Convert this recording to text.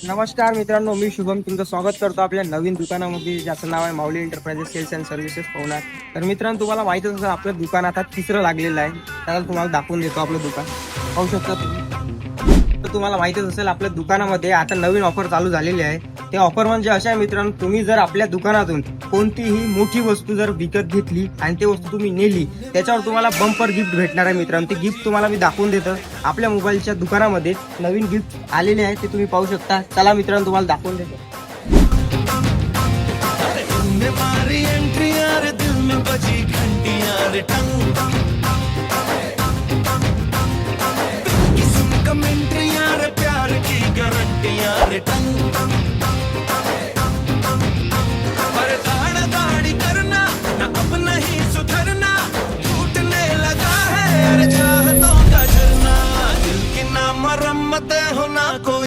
नमस्कार मित्रांनो, मी शुभम तुमचं स्वागत करतो आपल्या नवीन दुकानामध्ये, ज्याचं नाव आहे Mauli enterprises sales and services Pawnar. तर मित्रांनो, तुम्हाला माहितीच असेल आपल्या दुकानात आता तिसरं लागलेलं आहे. त्याला तुम्हाला दाखवून देतो आपलं दुकान. पाहू शकता तुम्ही. तर तुम्हाला माहितीच असेल आपल्या दुकानामध्ये आता नवीन ऑफर चालू झालेली आहे. ते ऑफर म्हणजे अशा आहे मित्रांनो, तुम्ही जर आपल्या दुकानातून कोणतीही मोठी वस्तू जर विकत घेतली आणि ती वस्तू तुम्ही नेली, त्याच्यावर तुम्हाला बंपर गिफ्ट भेटणार आहे मित्रांनो. ते गिफ्ट तुम्हाला मी दाखवून देतो. आपल्या मोबाईलच्या दुकानामध्ये नवीन गिफ्ट आलेले आहे, ते तुम्ही पाहू शकता. चला मित्रांनो, तुम्हाला दाखवून देतो. मारी एंट्री यार, दिल में बजी घंटी यार, टंग किस्म का मिंट्री यार, प्यार की गारंटी यार, टंग